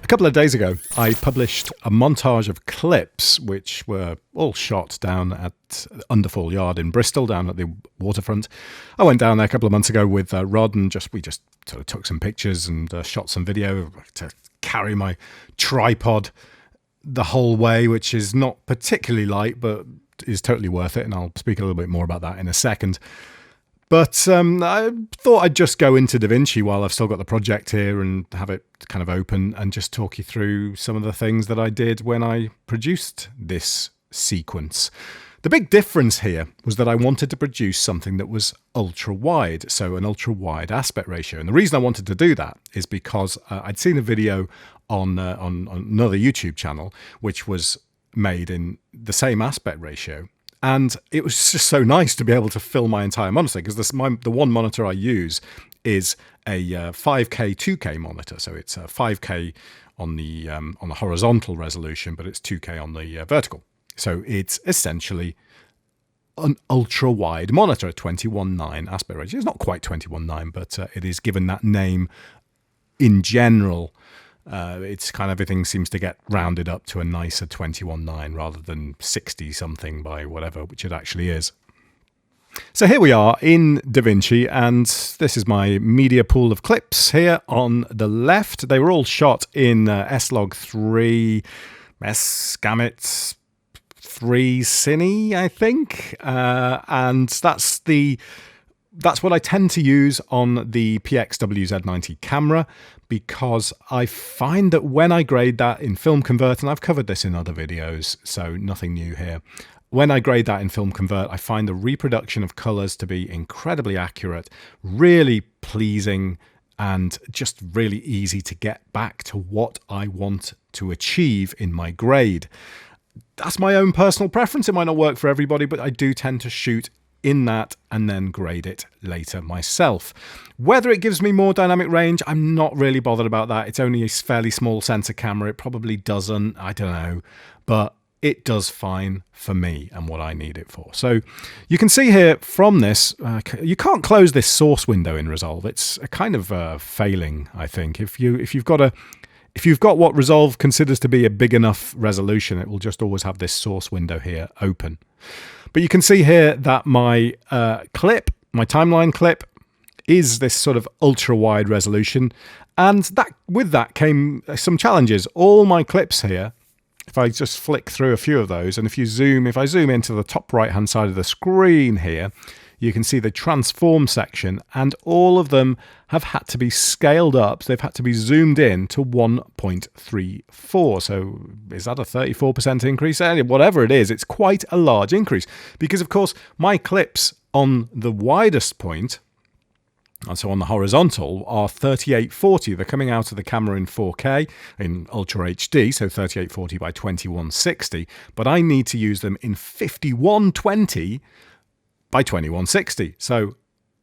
A couple of days ago, I published a montage of clips which were all shot down at Underfall Yard in Bristol, down at the waterfront. I went down there a couple of months ago with Rod, and we just sort of took some pictures and shot some video to carry my tripod the whole way, which is not particularly light, but is totally worth it. And I'll speak a little bit more about that in a second. But I thought I'd just go into Davinci while I've still got the project here and have it kind of open and just talk you through some of the things that I did when I produced this sequence. The big difference here was that I wanted to produce something that was ultra-wide, so an ultra-wide aspect ratio. And the reason I wanted to do that is because I'd seen a video on another YouTube channel which was made in the same aspect ratio. And it was just so nice to be able to fill my entire monitor, because the one monitor I use is a 5K 2K monitor. So it's 5K on the horizontal resolution, but it's 2K on the vertical. So it's essentially an ultra-wide monitor, a 21:9 aspect ratio. It's not quite 21:9, but it is given that name in general. It's kind of everything seems to get rounded up to a nicer 21:9 rather than 60 something by whatever, which it actually is. So here we are in Davinci, and this is my media pool of clips here on the left. They were all shot in S-Log3, S-Gamut 3 Cine, I think, and that's what I tend to use on the PXW-Z90 camera, because I find that when I grade that in Film Convert, and I've covered this in other videos, so nothing new here. When I grade that in Film Convert, I find the reproduction of colors to be incredibly accurate, really pleasing, and just really easy to get back to what I want to achieve in my grade. That's my own personal preference. It might not work for everybody, but I do tend to shoot in that and then grade it later myself. Whether it gives me more dynamic range, I'm not really bothered about that. It's only a fairly small sensor camera. It probably doesn't, I don't know, but it does fine for me and what I need it for. So you can see here from this, you can't close this source window in Resolve. It's a kind of failing, I think. If you've got what Resolve considers to be a big enough resolution, it will just always have this source window here open. But you can see here that my clip, my timeline clip, is this sort of ultra-wide resolution. And with that came some challenges. All my clips here, if I just flick through a few of those, and if I zoom into the top right-hand side of the screen here, you can see the transform section, and all of them have had to be scaled up. They've had to be zoomed in to 1.34. So is that a 34% increase? Whatever it is, it's quite a large increase, because of course my clips on the widest point, and so on the horizontal, are 3840. They're coming out of the camera in 4K, in Ultra HD, so 3840 by 2160, but I need to use them in 5120 by 2160. So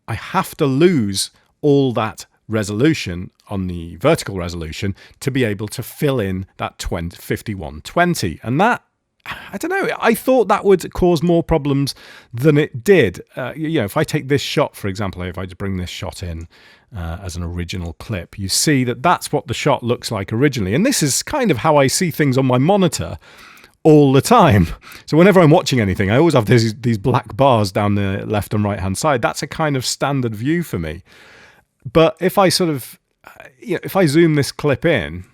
I have to lose all that resolution on the vertical resolution to be able to fill in that 5120. And that, I don't know, I thought that would cause more problems than it did. If I take this shot, for example, if I just bring this shot in as an original clip, you see that that's what the shot looks like originally. And this is kind of how I see things on my monitor all the time. So whenever I'm watching anything, I always have these black bars down the left and right hand side. That's a kind of standard view for me. But if I sort of, if I zoom this clip in,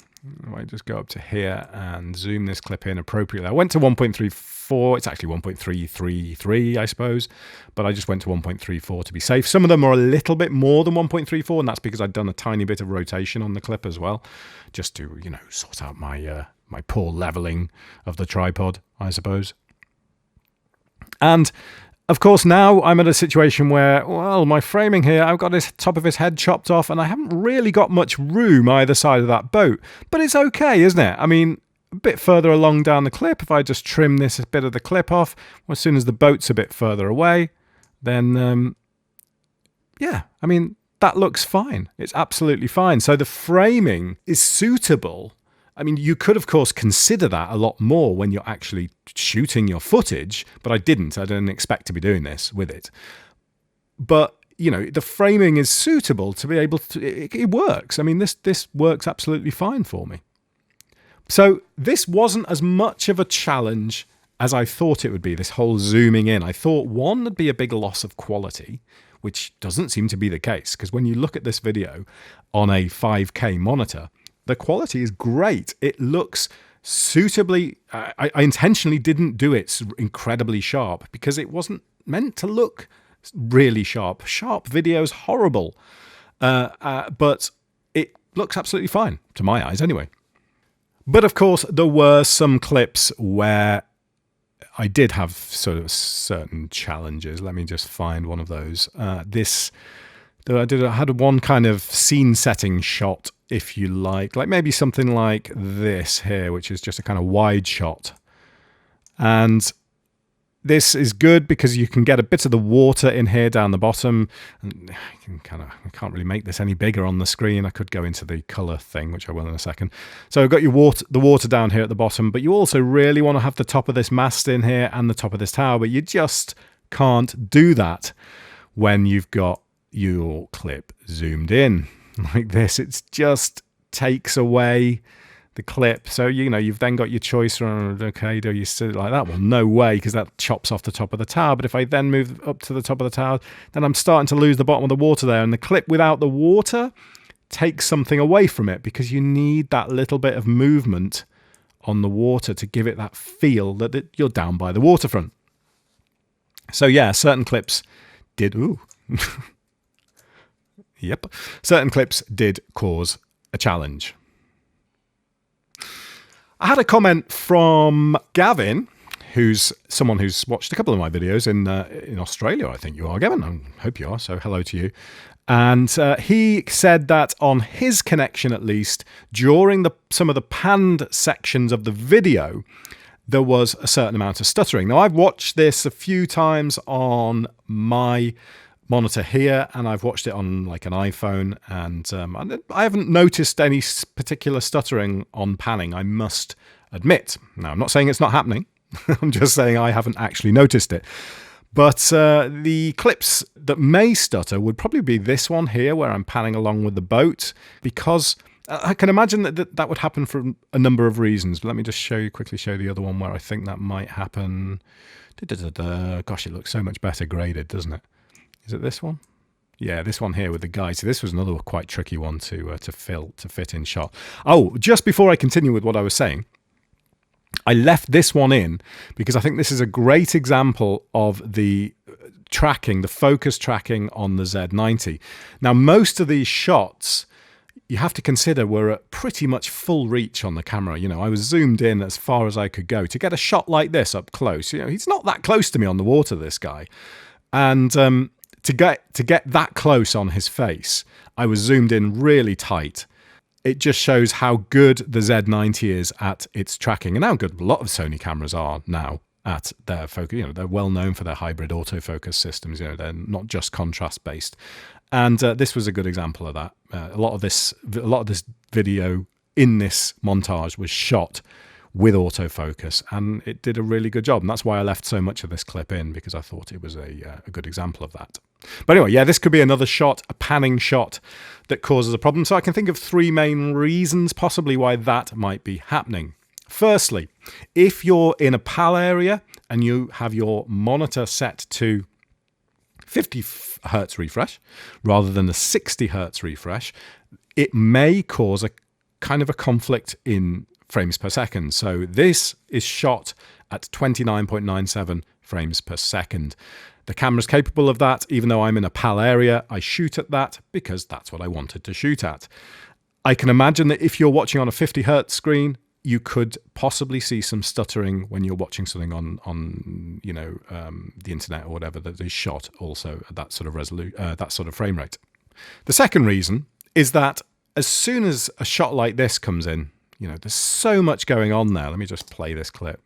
I just go up to here and zoom this clip in appropriately. I went to 1.34. It's actually 1.333, I suppose, but I just went to 1.34 to be safe. Some of them are a little bit more than 1.34, and that's because I'd done a tiny bit of rotation on the clip as well, just to, sort out my my poor leveling of the tripod, I suppose. And of course, now I'm at a situation where, well, my framing here, I've got this top of his head chopped off, and I haven't really got much room either side of that boat. But it's okay, isn't it? I mean, a bit further along down the clip, if I just trim this bit of the clip off, well, as soon as the boat's a bit further away, then, yeah, I mean, that looks fine. It's absolutely fine. So the framing is suitable. I mean, you could, of course, consider that a lot more when you're actually shooting your footage, but I didn't. I didn't expect to be doing this with it. But, the framing is suitable to be able to... It works. I mean, this works absolutely fine for me. So this wasn't as much of a challenge as I thought it would be, this whole zooming in. I thought, one, there'd be a big loss of quality, which doesn't seem to be the case, because when you look at this video on a 5K monitor, the quality is great. It looks suitably... I intentionally didn't do it incredibly sharp because it wasn't meant to look really sharp. Sharp video's horrible, but it looks absolutely fine, to my eyes anyway. But of course, there were some clips where I did have sort of certain challenges. Let me just find one of those. I had one kind of scene setting shot, if you like maybe something like this here, which is just a kind of wide shot. And this is good because you can get a bit of the water in here down the bottom. And I can't really make this any bigger on the screen. I could go into the color thing, which I will in a second. So I've got the water down here at the bottom, but you also really want to have the top of this mast in here and the top of this tower, but you just can't do that when you've got your clip zoomed in like this. It just takes away the clip. So, you've then got your choice around, okay, do you sit it like that? Well, no way, because that chops off the top of the tower. But if I then move up to the top of the tower, then I'm starting to lose the bottom of the water there. And the clip without the water takes something away from it, because you need that little bit of movement on the water to give it that feel that you're down by the waterfront. So yeah, certain clips did... Ooh. Yep. Certain clips did cause a challenge. I had a comment from Gavin, who's someone who's watched a couple of my videos in Australia, I think you are, Gavin. I hope you are, so hello to you. And he said that on his connection, at least, during some of the panned sections of the video, there was a certain amount of stuttering. Now, I've watched this a few times on my monitor here, and I've watched it on like an iPhone, and I haven't noticed any particular stuttering on panning, I must admit. Now, I'm not saying it's not happening. I'm just saying I haven't actually noticed it. But the clips that may stutter would probably be this one here, where I'm panning along with the boat, because I can imagine that would happen for a number of reasons. But let me just quickly show the other one where I think that might happen. Gosh, it looks so much better graded, doesn't it? Is it this one? Yeah, this one here with the guy. So this was another quite tricky one to fit in shot. Oh, just before I continue with what I was saying, I left this one in because I think this is a great example of the tracking, the focus tracking on the Z90. Now, most of these shots you have to consider were at pretty much full reach on the camera. I was zoomed in as far as I could go to get a shot like this up close. He's not that close to me on the water, this guy. And to get that close on his face, I was zoomed in really tight. It just shows how good the Z90 is at its tracking, and how good a lot of Sony cameras are now at their focus. They're well known for their hybrid autofocus systems. They're not just contrast based, and this was a good example of that. A lot of this video in this montage was shot with autofocus, and it did a really good job, and that's why I left so much of this clip in, because I thought it was a good example of that. But anyway, yeah, this could be another shot, a panning shot, that causes a problem. So I can think of three main reasons possibly why that might be happening. Firstly, if you're in a PAL area and you have your monitor set to 50 Hertz refresh rather than a 60 Hertz refresh, it may cause a kind of a conflict in frames per second. So this is shot at 29.97 frames per second. The camera's capable of that. Even though I'm in a PAL area, I shoot at that because that's what I wanted to shoot at. I can imagine that if you're watching on a 50 Hertz screen, you could possibly see some stuttering when you're watching something on the internet or whatever that is shot also at that sort of that sort of frame rate. The second reason is that as soon as a shot like this comes in, there's so much going on there. Let me just play this clip.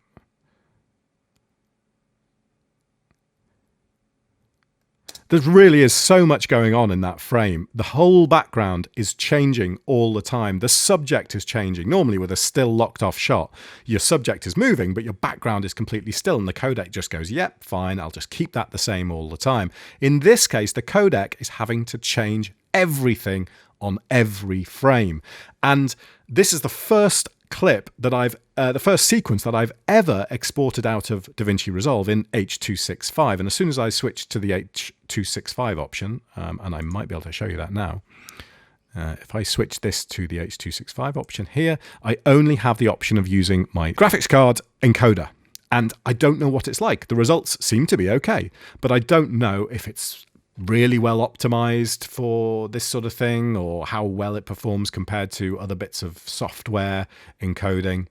There really is so much going on in that frame. The whole background is changing all the time. The subject is changing. Normally with a still locked off shot, your subject is moving, but your background is completely still, and the codec just goes, yep, fine, I'll just keep that the same all the time. In this case, the codec is having to change everything on every frame. And this is the first clip that the first sequence that I've ever exported out of Davinci Resolve in H.265. And as soon as I switched to the H.265 option, and I might be able to show you that now, if I switch this to the H.265 option here, I only have the option of using my graphics card encoder. And I don't know what it's like. The results seem to be okay, but I don't know if it's really well optimized for this sort of thing or how well it performs compared to other bits of software encoding.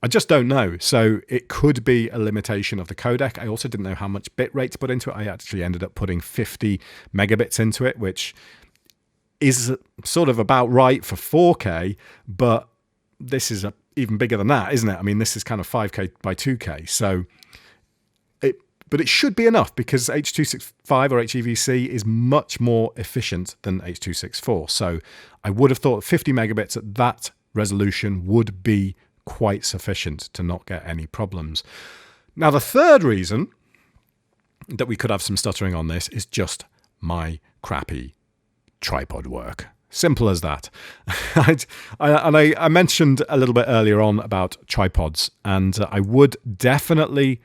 I just don't know. So it could be a limitation of the codec. I also didn't know how much bitrate to put into it. I actually ended up putting 50 megabits into it, which is sort of about right for 4K, but this is even bigger than that, isn't it? I mean, this is kind of 5K by 2K. So but it should be enough because H.265 or HEVC is much more efficient than H.264. So I would have thought 50 megabits at that resolution would be quite sufficient to not get any problems. Now, the third reason that we could have some stuttering on this is just my crappy tripod work. Simple as that. I mentioned a little bit earlier on about tripods, and I would definitely...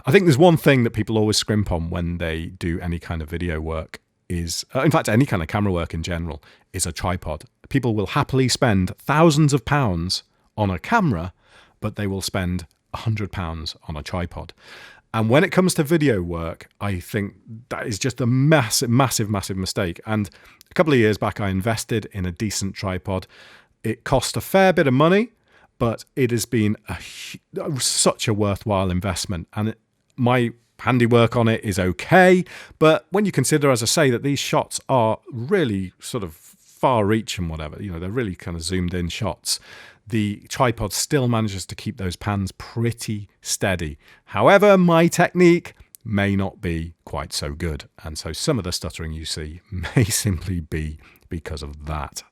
I think there's one thing that people always scrimp on when they do any kind of video work is, in fact, any kind of camera work in general, is a tripod. People will happily spend thousands of pounds on a camera, but they will spend £100 on a tripod. And when it comes to video work, I think that is just a massive, massive, massive mistake. And a couple of years back, I invested in a decent tripod. It cost a fair bit of money, but it has been such a worthwhile investment. And my handiwork on it is okay. But when you consider, as I say, that these shots are really sort of far reach and whatever, you know, they're really kind of zoomed in shots, the tripod still manages to keep those pans pretty steady. However, my technique may not be quite so good. And so some of the stuttering you see may simply be because of that.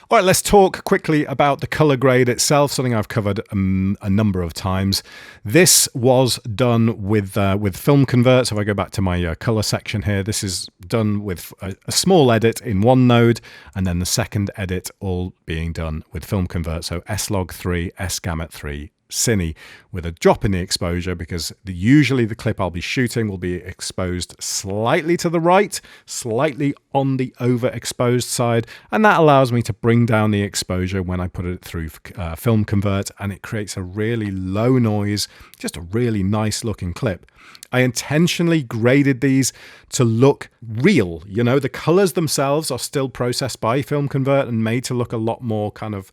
All right, let's talk quickly about the color grade itself, something I've covered a number of times. This was done with Film Convert. So if I go back to my color section here, this is done with a small edit in one node, and then the second edit all being done with Film Convert. So S-Log3, S-Gamut3, Cine, with a drop in the exposure because usually the clip I'll be shooting will be exposed slightly to the right, slightly on the overexposed side, and that allows me to bring down the exposure when I put it through Film Convert, and it creates a really low noise, just a really nice looking clip. I intentionally graded these to look real. You know, the colors themselves are still processed by Film Convert and made to look a lot more kind of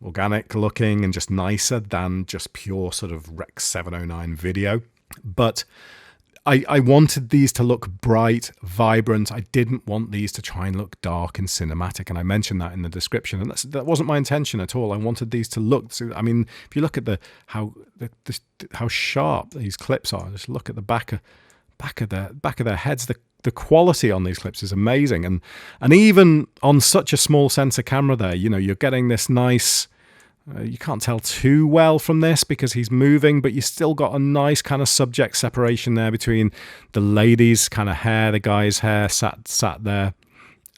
organic looking and just nicer than just pure sort of Rec 709 video. But I wanted these to look bright, vibrant. I didn't want these to try and look dark and cinematic. And I mentioned that in the description. And that wasn't my intention at all. I wanted these to look, I mean, if you look at how sharp these clips are, just look at the back of their heads. The quality on these clips is amazing. And even on such a small sensor camera there, you know, you're getting this nice, you can't tell too well from this because he's moving, but you still got a nice kind of subject separation there between the lady's kind of hair, the guy's hair sat there,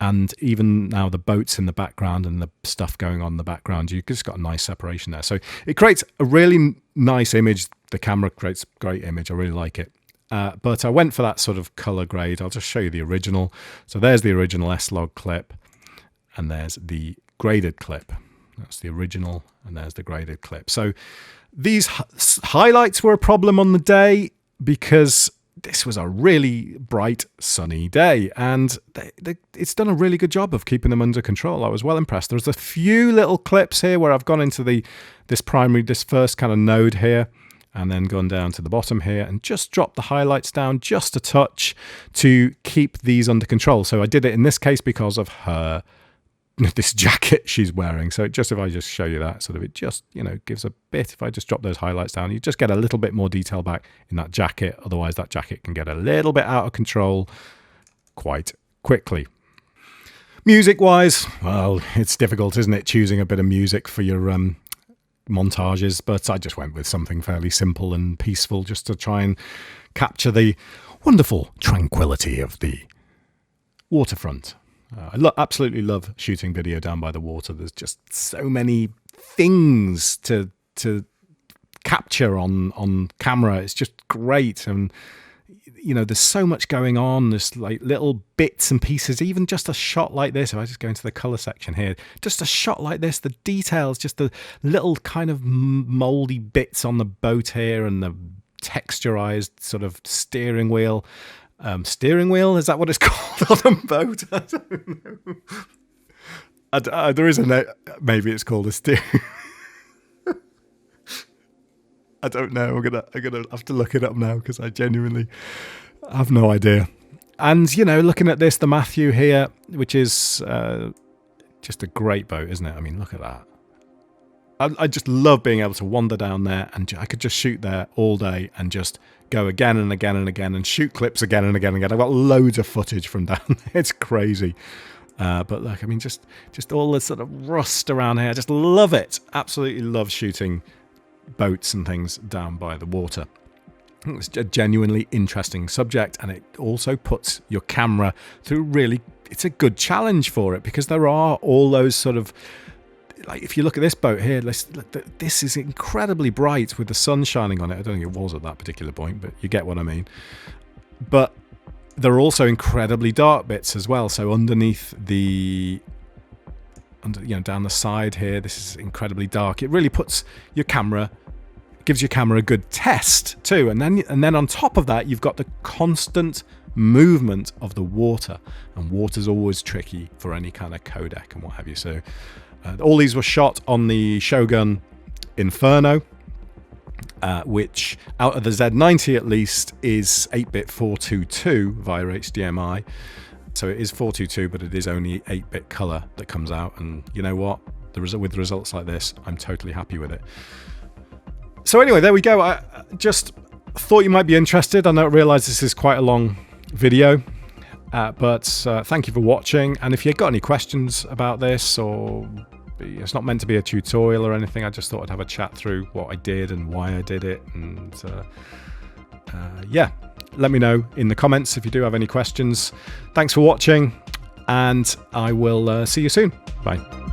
and even now the boats in the background and the stuff going on in the background. You just got a nice separation there. So it creates a really nice image. The camera creates a great image. I really like it. But I went for that sort of color grade. I'll just show you the original. So there's the original S-Log clip, and there's the graded clip. That's the original, and there's the graded clip. So these highlights were a problem on the day because this was a really bright, sunny day, and it's done a really good job of keeping them under control. I was well impressed. There's a few little clips here where I've gone into this first kind of node here, and then gone down to the bottom here and just dropped the highlights down just a touch to keep these under control. So I did it in this case because of this jacket she's wearing. So if I just show you that, sort of, it just, you know, gives a bit. If I just drop those highlights down, you just get a little bit more detail back in that jacket. Otherwise that jacket can get a little bit out of control quite quickly. Music wise, well, it's difficult, isn't it, choosing a bit of music for your montages, but I just went with something fairly simple and peaceful just to try and capture the wonderful tranquility of the waterfront. I absolutely love shooting video down by the water. There's just so many things to capture on camera. It's just great. And you know, there's so much going on. There's like little bits and pieces, even just a shot like this. If I just go into the color section here, just a shot like this, the details, just the little kind of moldy bits on the boat here, and the texturized sort of steering wheel. Steering wheel, is that what it's called on a boat? I don't know. There is a name. Maybe it's called a steering. I don't know. I'm gonna have to look it up now, because I genuinely have no idea. And you know, looking at this, the Matthew here, which is just a great boat, isn't it? I mean, look at that. I just love being able to wander down there, and I could just shoot there all day and just go again and again and again and shoot clips again and again and again. I've got loads of footage from down there. It's crazy. But look, I mean, just all the sort of rust around here. I just love it. Absolutely love shooting boats and things down by the water. It's a genuinely interesting subject, and it also puts your camera through it's a good challenge for it, because there are all those sort of, like if you look at this boat here, this is incredibly bright with the sun shining on it. I don't think it was at that particular point, but you get what I mean. But there are also incredibly dark bits as well. So underneath down the side here, this is incredibly dark. It really puts your camera, gives your camera a good test too. And then on top of that, you've got the constant movement of the water, and water's always tricky for any kind of codec and what have you. So all these were shot on the Shogun Inferno, which out of the Z90 at least is 8-bit 422 via HDMI. So it is 422, but it is only 8-bit color that comes out. And you know what? With results like this, I'm totally happy with it. So anyway, there we go. I just thought you might be interested. I don't realize this is quite a long video, but thank you for watching. And if you've got any questions about this, or it's not meant to be a tutorial or anything, I just thought I'd have a chat through what I did and why I did it. And yeah, let me know in the comments if you do have any questions. Thanks for watching, and I will see you soon. Bye.